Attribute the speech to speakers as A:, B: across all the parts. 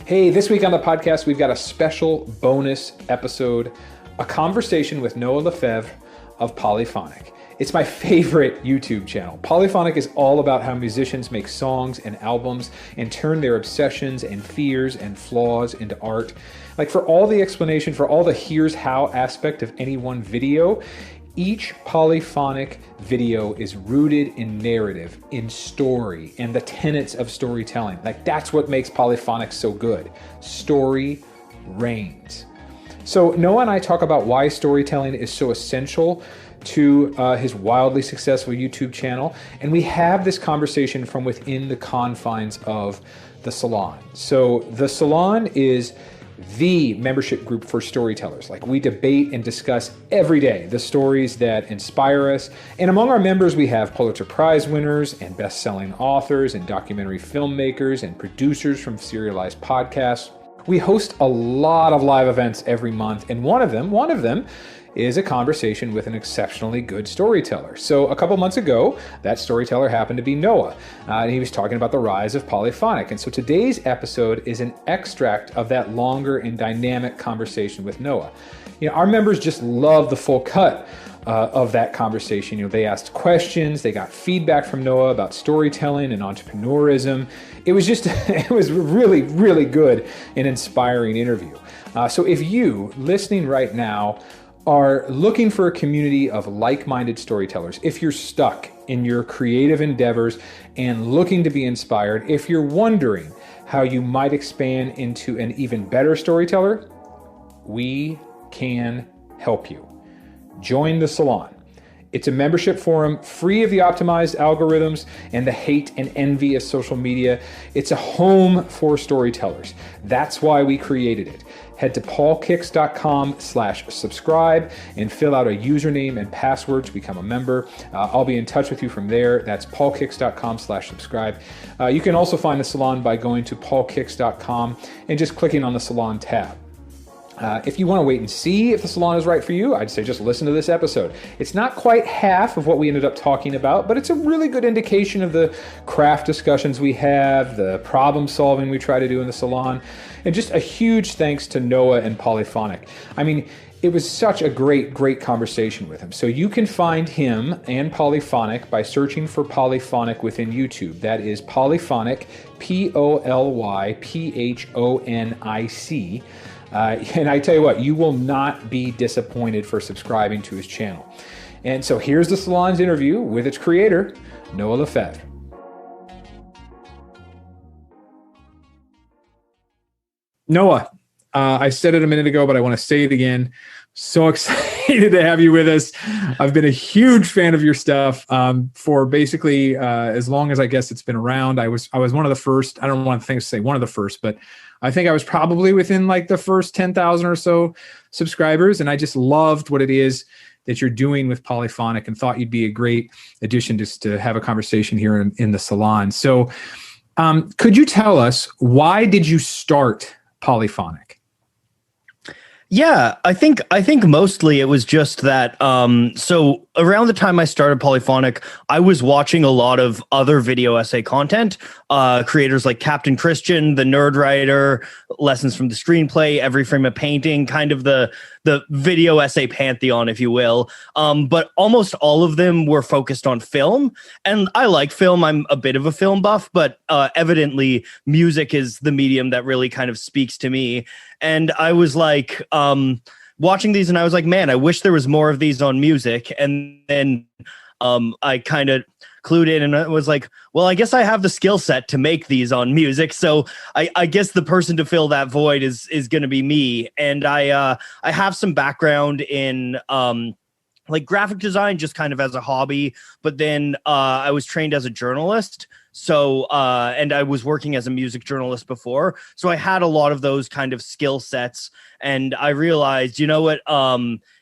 A: Hey, this week on the podcast, we've got a special bonus episode, a conversation with Noah Lefevre of Polyphonic. It's my favorite YouTube channel. Polyphonic is all about how musicians make songs and albums and turn their obsessions and fears and flaws into art. Like, for all the explanation, for all the here's how aspect of any one video, each Polyphonic video is rooted in narrative, in story, and the tenets of storytelling. Like, that's what makes Polyphonic so good. Story reigns. So Noah and I talk about why storytelling is so essential to his wildly successful YouTube channel. And we have this conversation from within the confines of the Salon. So the Salon is the membership group for storytellers. Like, we debate and discuss every day the stories that inspire us. And among our members, we have Pulitzer Prize winners and best-selling authors and documentary filmmakers and producers from serialized podcasts. We host a lot of live events every month, and one of them is a conversation with an exceptionally good storyteller. So a couple months ago, that storyteller happened to be Noah, and he was talking about the rise of Polyphonic. And so today's episode is an extract of that longer and dynamic conversation with Noah. You know, our members just love the full cut of that conversation. You know, they asked questions, they got feedback from Noah about storytelling and entrepreneurism. It was just, it was really, really good and inspiring interview. So if you, listening right now, are looking for a community of like-minded storytellers, if you're stuck in your creative endeavors and looking to be inspired, if you're wondering how you might expand into an even better storyteller, we can help you. Join the Salon. It's a membership forum free of the optimized algorithms and the hate and envy of social media. It's a home for storytellers. That's why we created it. Head to paulkicks.com/subscribe and fill out a username and password to become a member. I'll be in touch with you from there. That's paulkicks.com/subscribe. You can also find the Salon by going to paulkicks.com and just clicking on the Salon tab. If you want to wait and see if the Salon is right for you, I'd say just listen to this episode. It's not quite half of what we ended up talking about, but it's a really good indication of the craft discussions we have, the problem solving we try to do in the Salon, and just a huge thanks to Noah and Polyphonic. I mean, it was such a great conversation with him. So you can find him and Polyphonic by searching for Polyphonic within YouTube. That is Polyphonic, Polyphonic. And I tell you what, you will not be disappointed for subscribing to his channel. And so here's the Salon's interview with its creator, Noah Lefevre. Noah, I said it a minute ago, but I want to say it again. So excited to have you with us. I've been a huge fan of your stuff for basically as long as I guess it's been around. I was one of the first. I don't want to say one of the first, but I think I was probably within like the first 10,000 or so subscribers, and I just loved what it is that you're doing with Polyphonic and thought you'd be a great addition just to have a conversation here in the Salon. So could you tell us, why did you start Polyphonic?
B: Yeah, I think mostly it was just that. So around the time I started Polyphonic, I was watching a lot of other video essay content, creators like Captain Christian, the Nerd Writer, Lessons from the Screenplay, Every Frame of Painting, kind of the video essay pantheon, if you will. But almost all of them were focused on film. And I like film. I'm a bit of a film buff, but evidently music is the medium that really kind of speaks to me. And I was like, watching these and I was like, man, I wish there was more of these on music. And then I kind of clued in and I was like, well, I guess I have the skill set to make these on music. So I guess the person to fill that void is going to be me. And I have some background in like graphic design, just kind of as a hobby. But then I was trained as a journalist. So, and I was working as a music journalist before. So I had a lot of those kind of skill sets. And I realized, you know what,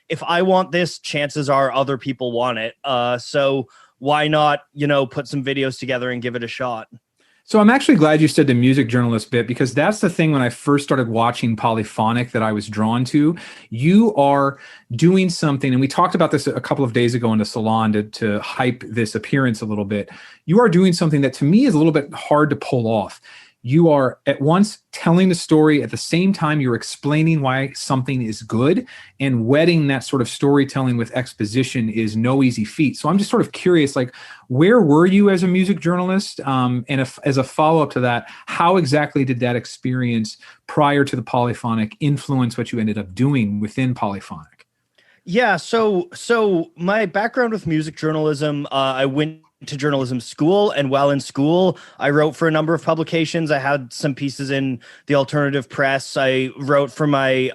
B: if I want this, chances are other people want it. So why not, put some videos together and give it a shot?
A: So I'm actually glad you said the music journalist bit, because that's the thing when I first started watching Polyphonic that I was drawn to. You are doing something, and we talked about this a couple of days ago in the Salon to hype this appearance a little bit. You are doing something that to me is a little bit hard to pull off. you are at once telling the story, at the same time you're explaining why something is good, and wedding that sort of storytelling with exposition is no easy feat. So I'm just sort of curious, like, where were you as a music journalist? And if, as a follow-up to that, how exactly did that experience prior to the Polyphonic influence what you ended up doing within Polyphonic?
B: Yeah, so my background with music journalism, I went to journalism school, and while in school, I wrote for a number of publications. I had some pieces in the alternative press. I wrote for my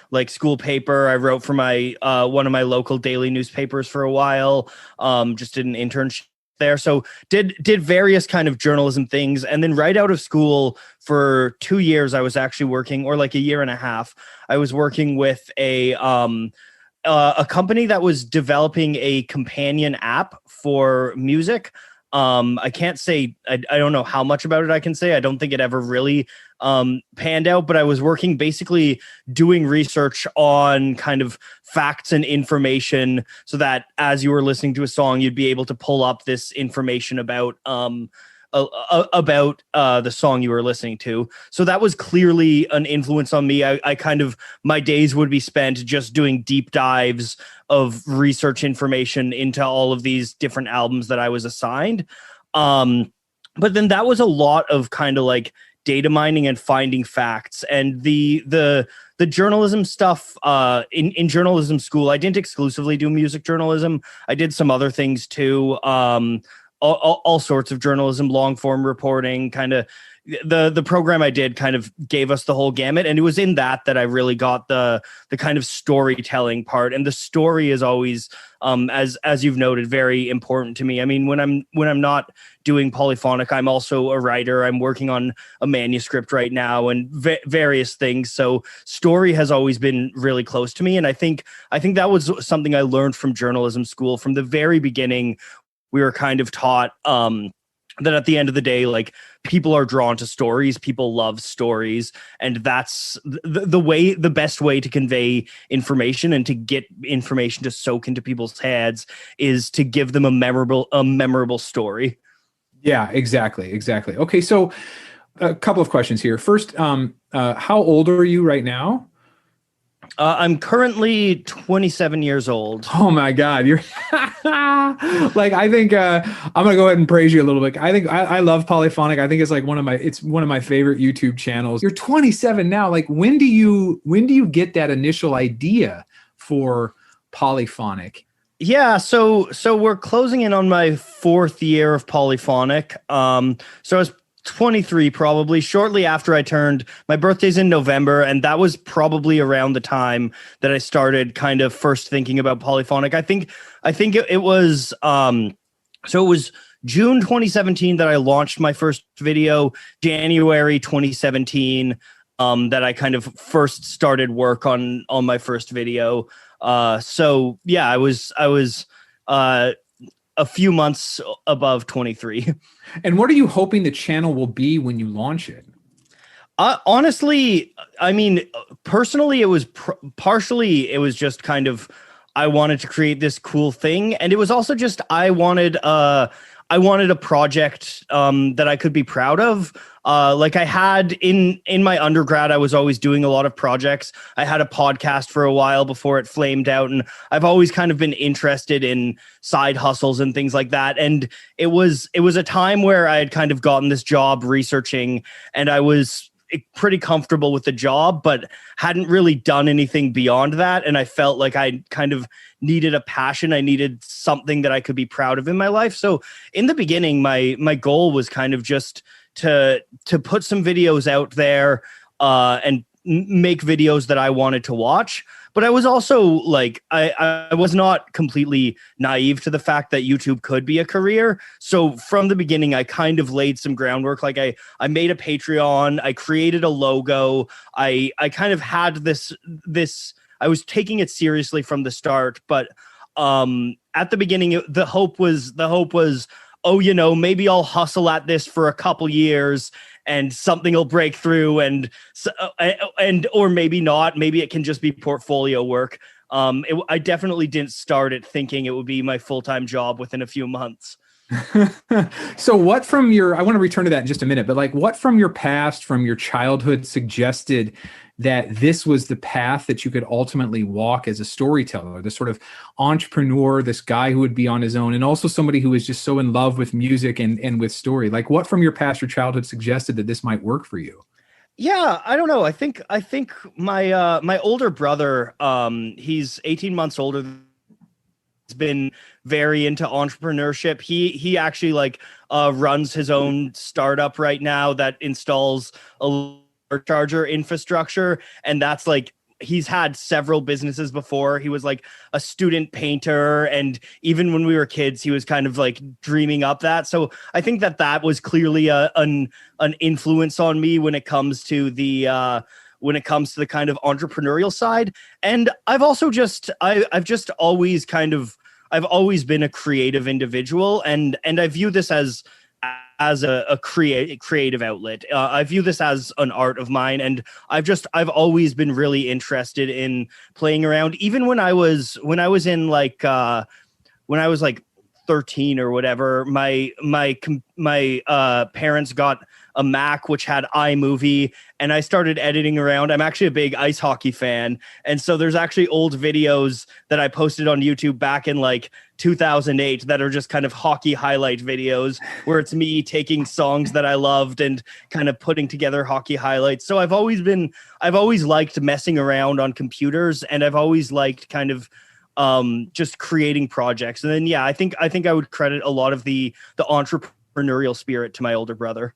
B: like school paper. I wrote for my one of my local daily newspapers for a while. Just did an internship there. So did various kind of journalism things, and then right out of school for 2 years, I was actually working, or like a year and a half, I was working with a company that was developing a companion app for music. I can't say, I don't know how much about it I can say. I don't think it ever really panned out, but I was working basically doing research on kind of facts and information so that as you were listening to a song, you'd be able to pull up this information about the song you were listening to. So that was clearly an influence on me. I kind of, my days would be spent just doing deep dives of research information into all of these different albums that I was assigned. But then that was a lot of kind of like data mining and finding facts. And the journalism stuff in journalism school, I didn't exclusively do music journalism. I did some other things too. All sorts of journalism, long form reporting, kind of the program I did kind of gave us the whole gamut. And it was in that I really got the kind of storytelling part. And the story is always, as you've noted, very important to me. I mean, when I'm not doing Polyphonic, I'm also a writer. I'm working on a manuscript right now and various things. So story has always been really close to me. And I think that was something I learned from journalism school from the very beginning. We were kind of taught that at the end of the day, like, people are drawn to stories, people love stories, and that's the best way to convey information and to get information to soak into people's heads is to give them a memorable story.
A: Yeah, exactly. Okay, so a couple of questions here. First, how old are you right now?
B: I'm currently 27 years old.
A: Oh my God, you're like, I think I'm gonna go ahead and praise you a little bit. I think I love Polyphonic. I think it's like one of my favorite YouTube channels. You're 27 now. Like, when do you get that initial idea for Polyphonic?
B: Yeah, so we're closing in on my 4th year of Polyphonic. So I was 23 probably shortly after I turned, my birthday's in November, and that was probably around the time that I started kind of first thinking about Polyphonic. I think it was so it was June 2017 that I launched my first video, January 2017 that I kind of first started work on my first video. So yeah, I was a few months above 23.
A: And what are you hoping the channel will be when you launch it?
B: Honestly, I mean, personally, it was partially, it was just kind of, I wanted to create this cool thing. And it was also just, I wanted a project that I could be proud of. Like, I had in my undergrad, I was always doing a lot of projects. I had a podcast for a while before it flamed out, and I've always kind of been interested in side hustles and things like that. And it was a time where I had kind of gotten this job researching, and I was pretty comfortable with the job, but hadn't really done anything beyond that. And I felt like I kind of needed a passion. I needed something that I could be proud of in my life. So in the beginning, my goal was kind of just to put some videos out there and make videos that I wanted to watch. But I was also like, I was not completely naive to the fact that YouTube could be a career. So from the beginning, I kind of laid some groundwork. Like, I made a Patreon, I created a logo. I kind of had this, I was taking it seriously from the start. But at the beginning, the hope was, oh, maybe I'll hustle at this for a couple years and something will break through, and or maybe not. Maybe it can just be portfolio work. I definitely didn't start it thinking it would be my full-time job within a few months.
A: So what from your, I want to return to that in just a minute, but like what from your past, from your childhood suggested that this was the path that you could ultimately walk as a storyteller, this sort of entrepreneur, this guy who would be on his own, and also somebody who is just so in love with music and with story. Like what from your past or childhood suggested that this might work for you?
B: Yeah, I don't know. I think my my older brother, he's 18 months older. He's been very into entrepreneurship. He actually like runs his own startup right now that installs a charger infrastructure, and that's like he's had several businesses before. He was like a student painter, and even when we were kids, he was kind of like dreaming up that. So I think that that was clearly an influence on me when it comes to the kind of entrepreneurial side. And I've also just I've just always kind of I've always been a creative individual, and I view this as a creative outlet. I view this as an art of mine, and I've always been really interested in playing around. Even when I was in like when I was like 13 or whatever, my parents got a Mac which had iMovie, and I started editing around. I'm actually a big ice hockey fan, and so there's actually old videos that I posted on YouTube back in like 2008 that are just kind of hockey highlight videos where it's me taking songs that I loved and kind of putting together hockey highlights. So I've always liked messing around on computers, and I've always liked kind of just creating projects. And then I think I would credit a lot of the entrepreneurial spirit to my older brother.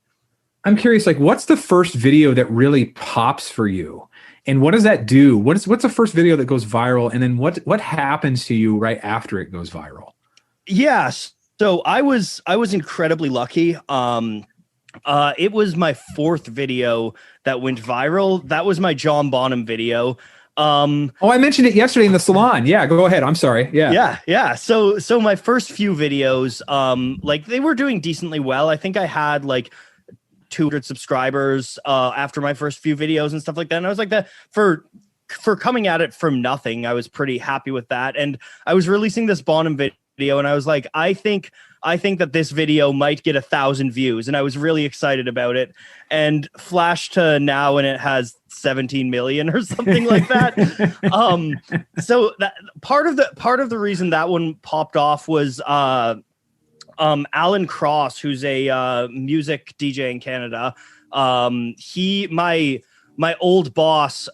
A: I'm curious, like, what's the first video that really pops for you, and what does that do? What's the first video that goes viral, and then what happens to you right after it goes viral?
B: Yes. So I was incredibly lucky. It was my fourth video that went viral. That was my John Bonham video.
A: Oh, I mentioned it yesterday in the salon. Yeah, go ahead. I'm sorry.
B: Yeah. So my first few videos, like they were doing decently well. I think I had like 200 subscribers after my first few videos and stuff like that. And I was like, that for coming at it from nothing, I was pretty happy with that. And I was releasing this Bonham video, and I was like, I think that this video might get 1,000 views, and I was really excited about it. And flash to now, and it has 17 million or something like that. So that part of the reason that one popped off was Alan Cross, who's a music DJ in Canada. My old boss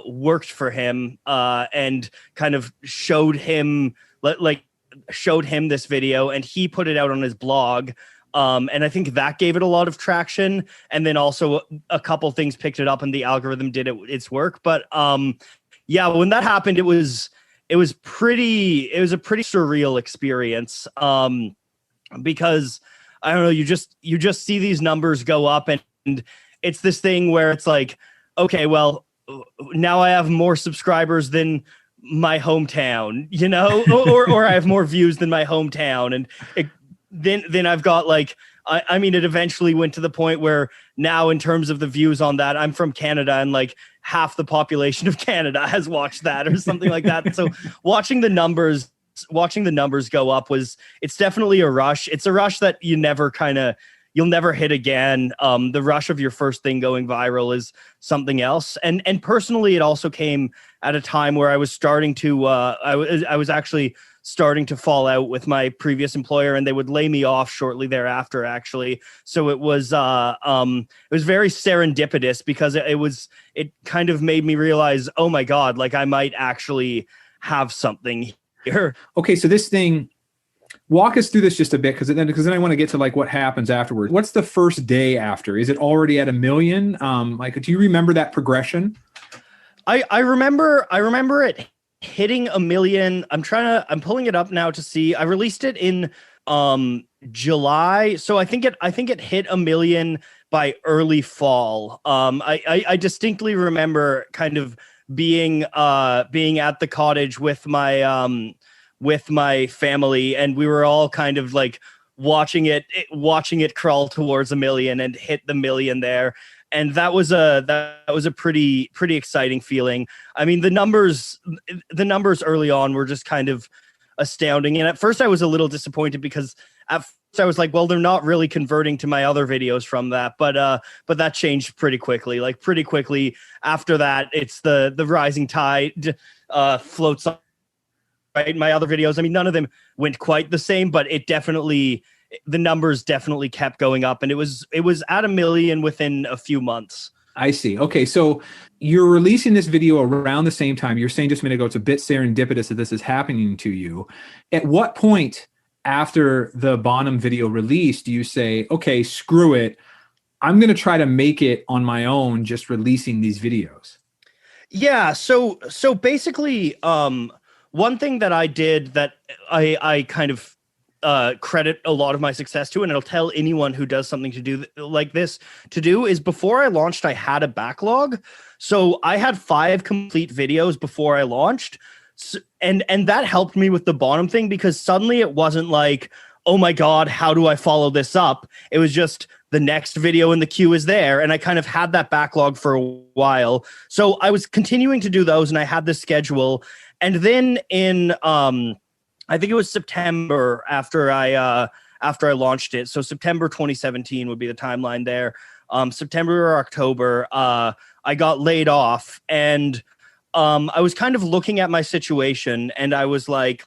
B: worked for him and kind of showed him this video, and he put it out on his blog. And I think that gave it a lot of traction. And then also a couple things picked it up, and the algorithm did its work. But when that happened, it was a pretty surreal experience. Because I don't know, you just see these numbers go up, and it's this thing where it's like, okay, well, now I have more subscribers than my hometown, you know, or I have more views than my hometown. And then I've got like, I mean, it eventually went to the point where now in terms of the views on that, I'm from Canada, and like half the population of Canada has watched that or something like that. So watching the numbers go up it's definitely a rush. It's a rush that you'll never hit again. The rush of your first thing going viral is something else. And personally, it also came at a time where I was starting to, I was actually starting to fall out with my previous employer, and they would lay me off shortly thereafter, actually. So it was very serendipitous, because it kind of made me realize, oh my God, like I might actually have something here.
A: Okay, so this thing, walk us through this just a bit, because then I want to get to like what happens afterwards. What's the first day after? Is it already at 1 million? Like, do you remember that progression?
B: I remember it hitting 1 million. I'm pulling it up now to see. I released it in July, so I think it hit 1 million by early fall. I distinctly remember kind of being at the cottage with my family, and we were all kind of like watching it crawl towards 1 million and hit the 1 million there. And that was a pretty exciting feeling. I mean, the numbers early on were just kind of astounding. And at first I was a little disappointed, because at I was like, well, they're not really converting to my other videos from that, but that changed pretty quickly. Like pretty quickly after that, it's the rising tide floats on. Right, my other videos, I mean, none of them went quite the same, but the numbers definitely kept going up, and it was at 1 million within a few months.
A: I see. Okay, so you're releasing this video around the same time. You're saying just a minute ago it's a bit serendipitous that this is happening to you. At what point after the Bonham video release do you say, okay, screw it, I'm going to try to make it on my own, just releasing these videos?
B: Yeah, so basically, one thing that I did that I kind of credit a lot of my success to, and I'll tell anyone who does something to do like this to do, is before I launched, I had a backlog. So I had 5 complete videos before I launched. So, and that helped me with the Bonham thing, because suddenly it wasn't like, oh my God, how do I follow this up? It was just the next video in the queue is there. And I kind of had that backlog for a while. So I was continuing to do those, and I had this schedule. And then in, I think it was September after I launched it. So September 2017 would be the timeline there. September or October, I got laid off, and I was kind of looking at my situation, and I was like,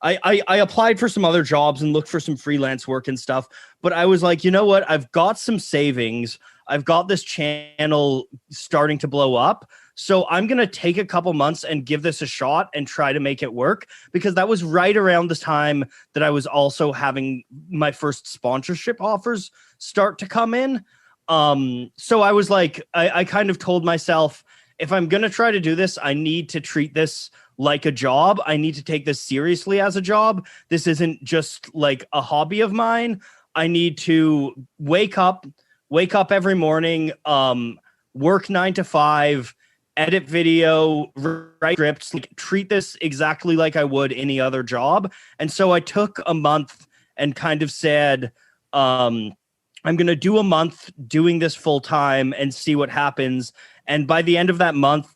B: I applied for some other jobs and looked for some freelance work and stuff. But I was like, you know what? I've got some savings. I've got this channel starting to blow up. So I'm going to take a couple months and give this a shot and try to make it work, because that was right around the time that I was also having my first sponsorship offers start to come in. So I was like, I kind of told myself, if I'm going to try to do this, I need to treat this like a job. I need to take this seriously as a job. This isn't just like a hobby of mine. I need to wake up every morning, work 9 to 5, edit video, write scripts, like treat this exactly like I would any other job. And so I took a month and kind of said, I'm going to do a month doing this full time and see what happens. And by the end of that month,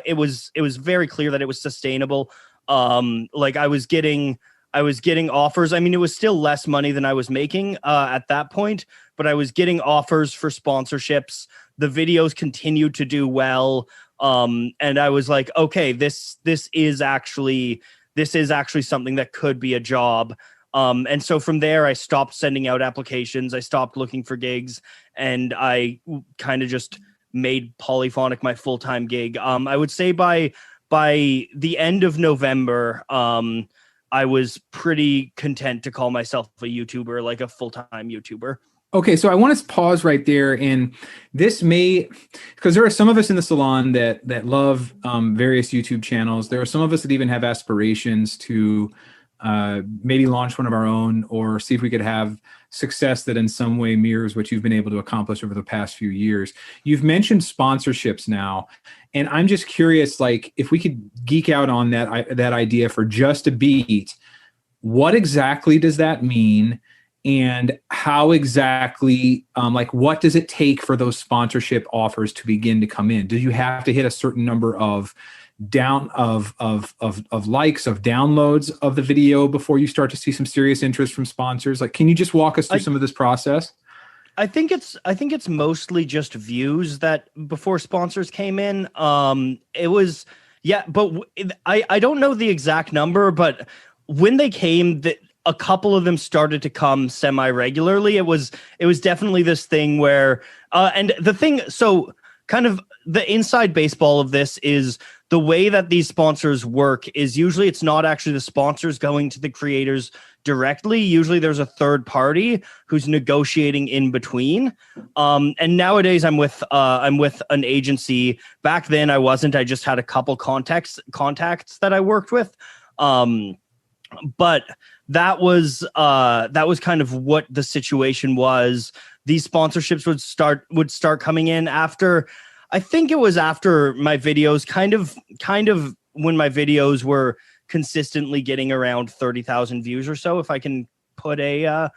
B: it was very clear that it was sustainable. Like I was getting offers. I mean, it was still less money than I was making at that point, but I was getting offers for sponsorships. The videos continued to do well. And I was like, okay, this is actually something that could be a job. And so from there, I stopped sending out applications. I stopped looking for gigs, and I kind of just made Polyphonic my full-time gig. I would say by the end of November, I was pretty content to call myself a YouTuber, like a full-time YouTuber.
A: Okay, so I want to pause right there, and this may, because there are some of us in the salon that love various YouTube channels. There are some of us that even have aspirations to maybe launch one of our own, or see if we could have success that in some way mirrors what you've been able to accomplish over the past few years. You've mentioned sponsorships now, and I'm just curious, like, if we could geek out on that idea for just a beat. What exactly does that mean? And how exactly, like, what does it take for those sponsorship offers to begin to come in? Do you have to hit a certain number of likes, of downloads of the video before you start to see some serious interest from sponsors? Like, can you just walk us through some of this process?
B: I think it's mostly just views that before sponsors came in. It was, yeah, but I don't know the exact number, but when they came, a couple of them started to come semi-regularly. It was definitely this thing where, and the thing, so kind of the inside baseball of this is the way that these sponsors work is usually it's not actually the sponsors going to the creators directly. Usually there's a third party who's negotiating in between. And nowadays I'm with an agency. Back then I wasn't. I just had a couple contacts that I worked with. But that was kind of what the situation was. These sponsorships would start coming in after, I think it was after my videos, kind of when my videos were consistently getting around 30,000 views or so. If I can put a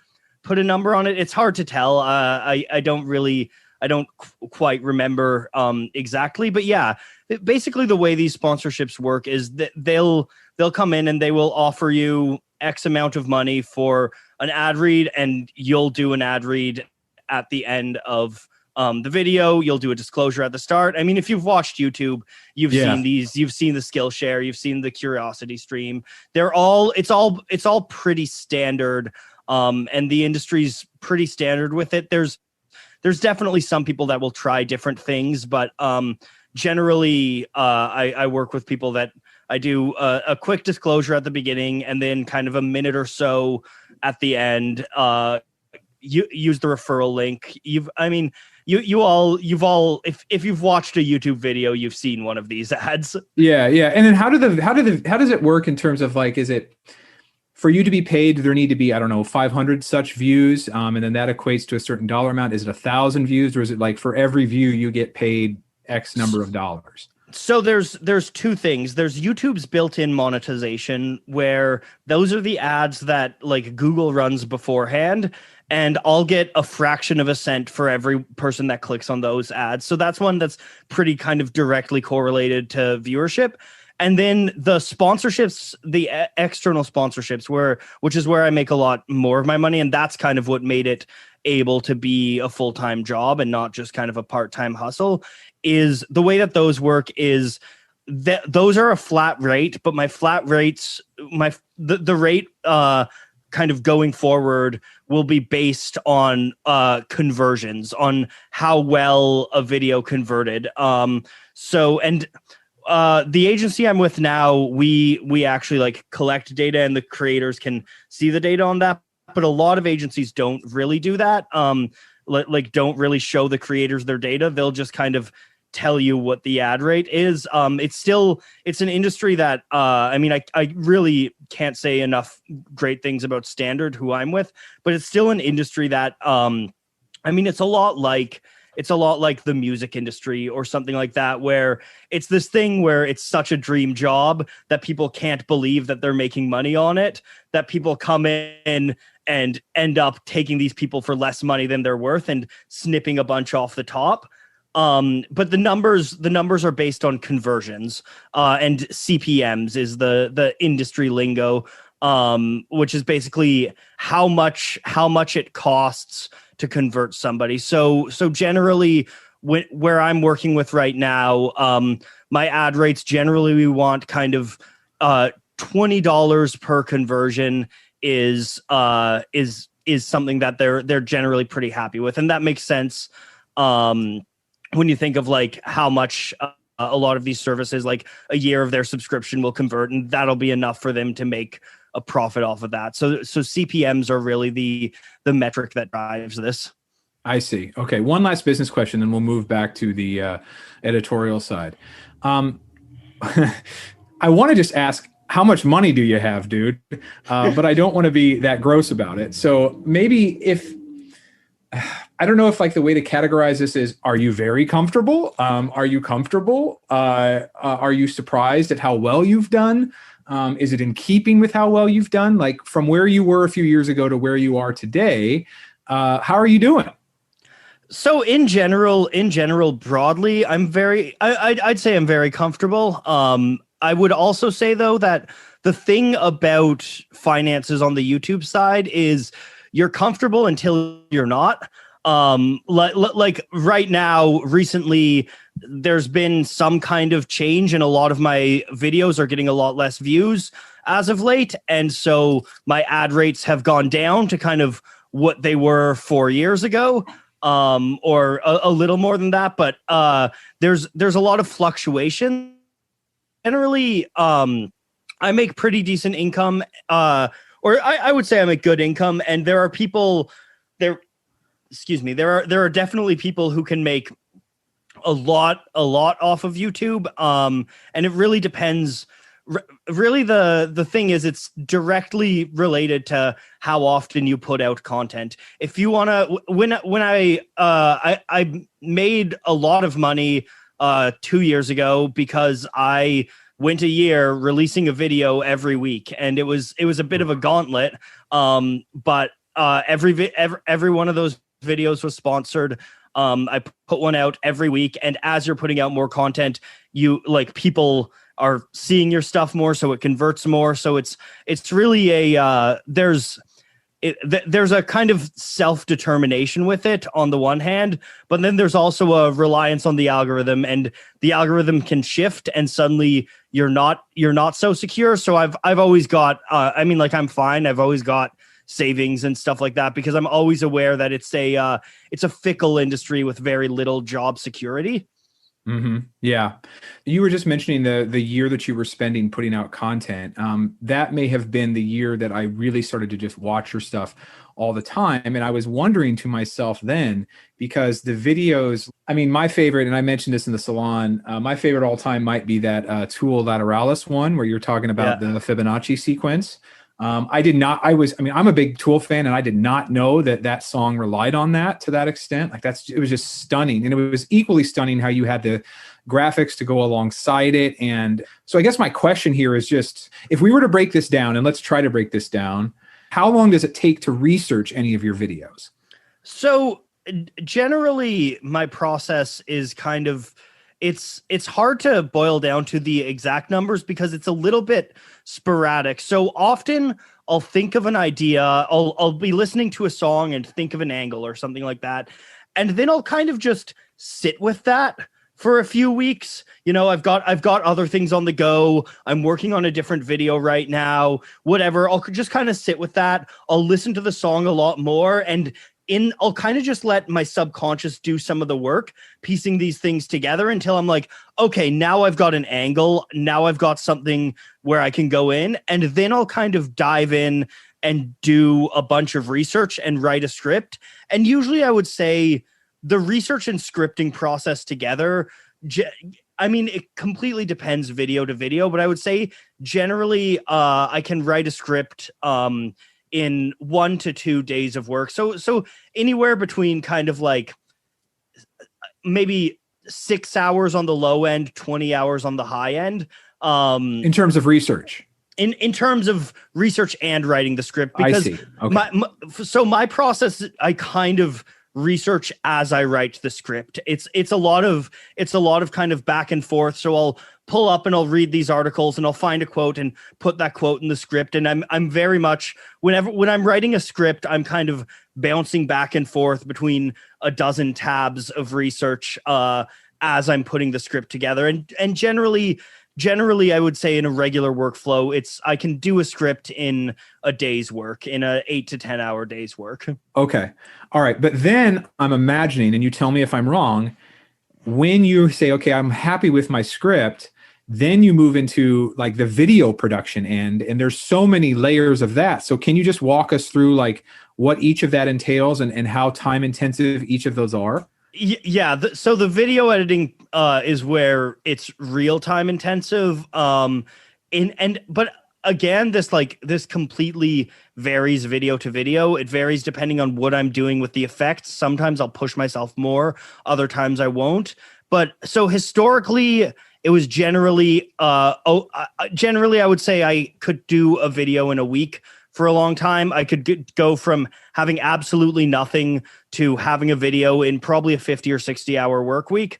B: number on it, it's hard to tell. I don't really quite remember exactly, but yeah, basically the way these sponsorships work is that they'll come in and they will offer you X amount of money for an ad read, and you'll do an ad read at the end of the video. You'll do a disclosure at the start. I mean, if you've watched YouTube, you've seen these, you've seen the Skillshare, you've seen the Curiosity Stream. It's all pretty standard. And the industry's pretty standard with it. There's definitely some people that will try different things, but generally I work with people that I do a quick disclosure at the beginning and then kind of a minute or so at the end. You use the referral link. You've all if you've watched a YouTube video, you've seen one of these ads.
A: Yeah. And then how does it work in terms of like, is it for you to be paid, there need to be, I don't know, 500 such views, and then that equates to a certain dollar amount? Is it 1,000 views, or is it like for every view you get paid X number of dollars?
B: So there's two things. There's YouTube's built-in monetization, where those are the ads that like Google runs beforehand, and I'll get a fraction of a cent for every person that clicks on those ads. So that's one that's pretty kind of directly correlated to viewership. And then the sponsorships, the external sponsorships, which is where I make a lot more of my money, and that's kind of what made it able to be a full-time job and not just kind of a part-time hustle. Is the way that those work is that those are a flat rate, but my flat rates, the rate kind of going forward will be based on conversions, on how well a video converted. The agency I'm with now, we actually like collect data, and the creators can see the data on that. But a lot of agencies don't really do that. Like don't really show the creators their data. They'll just kind of tell you what the ad rate is. It's an industry that I really can't say enough great things about Standard, who I'm with, but it's still an industry that it's a lot like the music industry or something like that, where it's this thing where it's such a dream job that people can't believe that they're making money on it, that people come in and end up taking these people for less money than they're worth and snipping a bunch off the top. But the numbers are based on conversions, and CPMs is the industry lingo, which is basically how much it costs to convert somebody. So generally, where I'm working with right now, my ad rates generally, we want kind of $20 per conversion is something that they're generally pretty happy with, and that makes sense when you think of like how much a lot of these services, like a year of their subscription will convert, and that'll be enough for them to make a profit off of that. So CPMs are really the metric that drives this.
A: I see. Okay. One last business question, then we'll move back to the editorial side. I want to just ask, how much money do you have, dude? But I don't want to be that gross about it. So maybe I don't know if like the way to categorize this is, are you very comfortable? Are you comfortable? Are you surprised at how well you've done? Is it in keeping with how well you've done? Like from where you were a few years ago to where you are today, how are you doing?
B: So in general, broadly, I'd say I'm very comfortable. I would also say though that the thing about finances on the YouTube side is you're comfortable until you're not. Like right now, recently, there's been some kind of change, and a lot of my videos are getting a lot less views as of late. And so my ad rates have gone down to kind of what they were 4 years ago, or a little more than that. But there's a lot of fluctuation. Generally, I make pretty decent income, or I would say I make good income, and there are people there. Excuse me. There are definitely people who can make a lot off of YouTube. And it really depends. Really, the thing is, it's directly related to how often you put out content. If you want to, when I made a lot of money 2 years ago because I went a year releasing a video every week, and it was a bit of a gauntlet. But every one of those videos was sponsored. I put one out every week, and as you're putting out more content, you like people are seeing your stuff more, so it converts more. So it's really there's a kind of self-determination with it on the one hand, but then there's also a reliance on the algorithm, and the algorithm can shift, and suddenly you're not so secure. So I've always got I'm fine. I've always got savings and stuff like that, because I'm always aware that it's a fickle industry with very little job security.
A: Mm-hmm. Yeah. You were just mentioning the year that you were spending putting out content. That may have been the year that I really started to just watch your stuff all the time. And I was wondering to myself then, because the videos, my favorite, and I mentioned this in the salon, my favorite all time might be that Tool Lateralis one where you're talking about the Fibonacci sequence. I'm a big Tool fan, and I did not know that song relied on that to that extent. It was just stunning. And it was equally stunning how you had the graphics to go alongside it. And so I guess my question here is just, if we were to break this down, and let's try to break this down, how long does it take to research any of your videos?
B: So generally my process is kind of, it's hard to boil down to the exact numbers because it's a little bit sporadic. So often I'll think of an idea, I'll be listening to a song and think of an angle or something like that. And then I'll kind of just sit with that for a few weeks. I've got other things on the go. I'm working on a different video right now, whatever. I'll just kind of sit with that. I'll listen to the song a lot more, and I'll kind of just let my subconscious do some of the work, piecing these things together until I'm like, okay, now I've got an angle. Now I've got something where I can go in, and then I'll kind of dive in and do a bunch of research and write a script. And usually I would say the research and scripting process together, it completely depends video to video, but I would say generally I can write a script in 1 to 2 days of work. So anywhere between kind of like maybe 6 hours on the low end, 20 hours on the high end.
A: In terms of research?
B: In terms of research and writing the script. Because
A: I see. Okay.
B: My process, I kind of research as I write the script. It's a lot of kind of back and forth. So I'll pull up and I'll read these articles and I'll find a quote and put that quote in the script. And I'm very much, when I'm writing a script, I'm kind of bouncing back and forth between a dozen tabs of research as I'm putting the script together. And generally I would say in a regular workflow, I can do a script in a day's work, in a 8 to 10 hour day's work.
A: Okay. All right. But then I'm imagining, and you tell me if I'm wrong, when you say, okay, I'm happy with my script, then you move into like the video production end, and there's so many layers of that. So can you just walk us through like what each of that entails and how time intensive each of those are?
B: Yeah. So the video editing is where it's real time intensive. But again, this completely varies video to video. It varies depending on what I'm doing with the effects. Sometimes I'll push myself more. Other times I won't. But so historically, it was generally I would say I could do a video in a week. For a long time, I could go from having absolutely nothing to having a video in probably a 50 or 60 hour work week.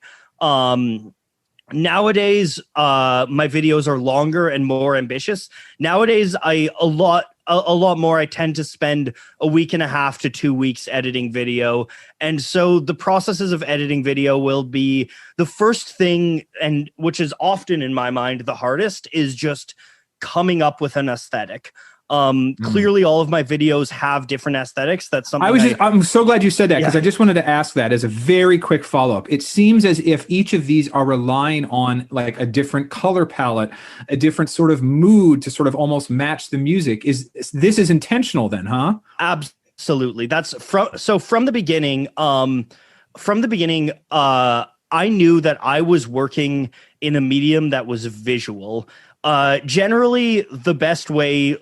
B: Nowadays, my videos are longer and more ambitious. Nowadays, a lot more. I tend to spend a week and a half to 2 weeks editing video. And so the processes of editing video will be the first thing, and which is often in my mind the hardest, is just coming up with an aesthetic. Clearly all of my videos have different aesthetics. That's something
A: I'm so glad you said that, because I just wanted to ask that as a very quick follow-up. It seems as if each of these are relying on like a different color palette, a different sort of mood to sort of almost match the music. This is intentional then, huh?
B: Absolutely. That's from the beginning. I knew that I was working in a medium that was visual. Generally the best way,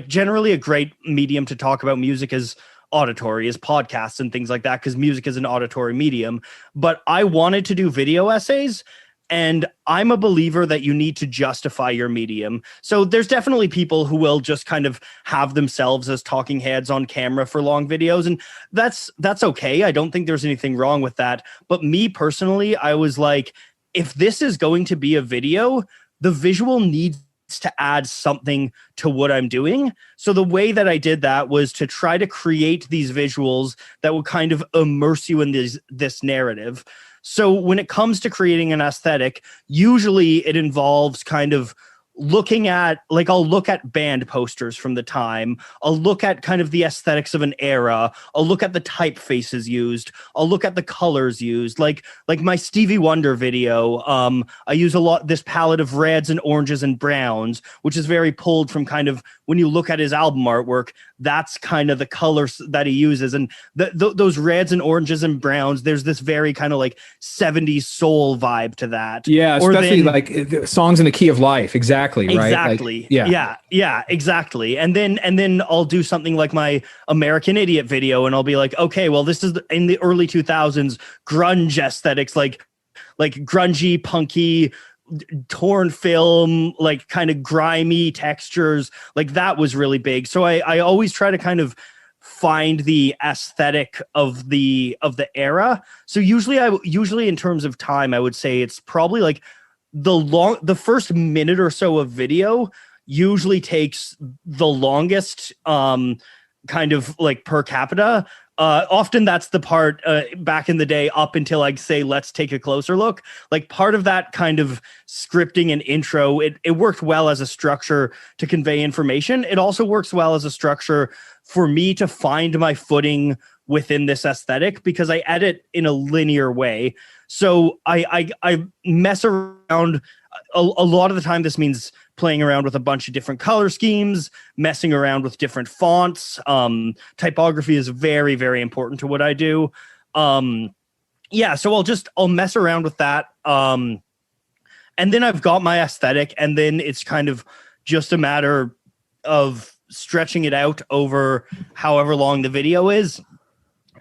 B: generally a great medium to talk about music is auditory, is podcasts and things like that, because music is an auditory medium. But I wanted to do video essays And I'm a believer that you need to justify your medium. So there's definitely people who will just kind of have themselves as talking heads on camera for long videos. And that's okay. I don't think there's anything wrong with that. But me personally, I was like, if this is going to be a video, the visual needs to add something to what I'm doing. So the way that I did that was to try to create these visuals that will kind of immerse you in this narrative. So when it comes to creating an aesthetic, usually it involves kind of looking at, like, I'll look at band posters from the time. I'll look at kind of the aesthetics of an era. I'll look at the typefaces used. I'll look at the colors used. Like my Stevie Wonder video, I use a lot this palette of reds and oranges and browns, which is very pulled from kind of, when you look at his album artwork, that's kind of the colors that he uses. And those reds and oranges and browns, there's this very kind of like 70s soul vibe to that.
A: Yeah, especially like songs in the key of life. Exactly. Right?
B: Exactly. Like, yeah, exactly. And then I'll do something like my American Idiot video, and I'll be like, okay, well, this is in the early 2000s grunge aesthetics, like grungy, punky, torn film, like kind of grimy textures. Like that was really big. So I always try to kind of find the aesthetic of the era. So usually in terms of time, I would say it's probably like the first minute or so of video usually takes the longest, kind of like per capita. Often that's the part back in the day up until I'd say, let's take a closer look. Like part of that kind of scripting and intro, it worked well as a structure to convey information. It also works well as a structure for me to find my footing within this aesthetic, because I edit in a linear way. So I mess around a lot of the time. This means playing around with a bunch of different color schemes, messing around with different fonts. Typography is very, very important to what I do. So I'll mess around with that. And then I've got my aesthetic, and then it's kind of just a matter of stretching it out over however long the video is.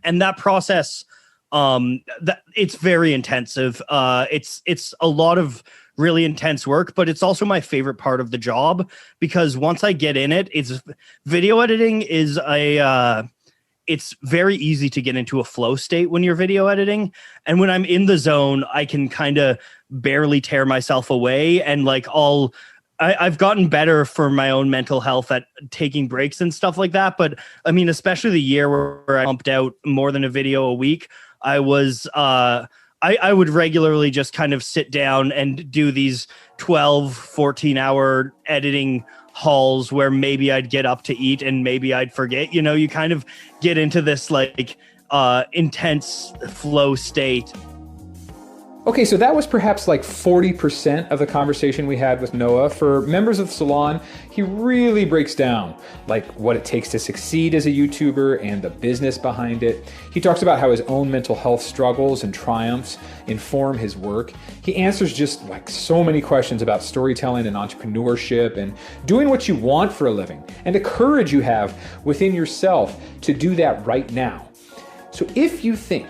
B: And that process, that it's very intensive. It's a lot of really intense work, but it's also my favorite part of the job, because once I get in it, it's video editing is it's very easy to get into a flow state when you're video editing. And when I'm in the zone, I can kind of barely tear myself away. And like I've gotten better for my own mental health at taking breaks and stuff like that. But I mean, especially the year where I pumped out more than a video a week, I was, I would regularly just kind of sit down and do these 12, 14-hour editing hauls where maybe I'd get up to eat and maybe I'd forget. You know, you kind of get into this like intense flow state.
A: Okay, so that was perhaps like 40% of the conversation we had with Noah. For members of the Salon, he really breaks down like what it takes to succeed as a YouTuber and the business behind it. He talks about how his own mental health struggles and triumphs inform his work. He answers just like so many questions about storytelling and entrepreneurship and doing what you want for a living, and the courage you have within yourself to do that right now. So if you think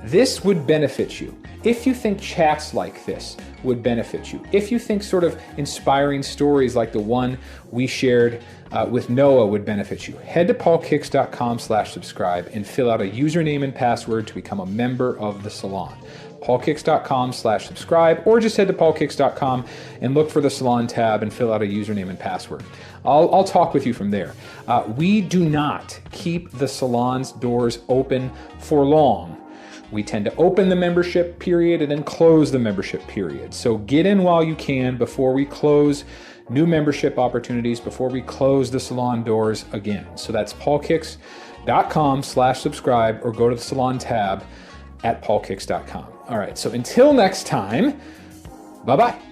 A: this would benefit you, if you think chats like this would benefit you, if you think sort of inspiring stories like the one we shared with Noah would benefit you, head to paulkicks.com/subscribe and fill out a username and password to become a member of the Salon. paulkicks.com/subscribe, or just head to paulkicks.com and look for the Salon tab and fill out a username and password. I'll talk with you from there. We do not keep the Salon's doors open for long. We tend to open the membership period and then close the membership period. So get in while you can before we close new membership opportunities, before we close the Salon doors again. So that's paulkicks.com/subscribe, or go to the Salon tab at paulkicks.com. All right, so until next time, bye-bye.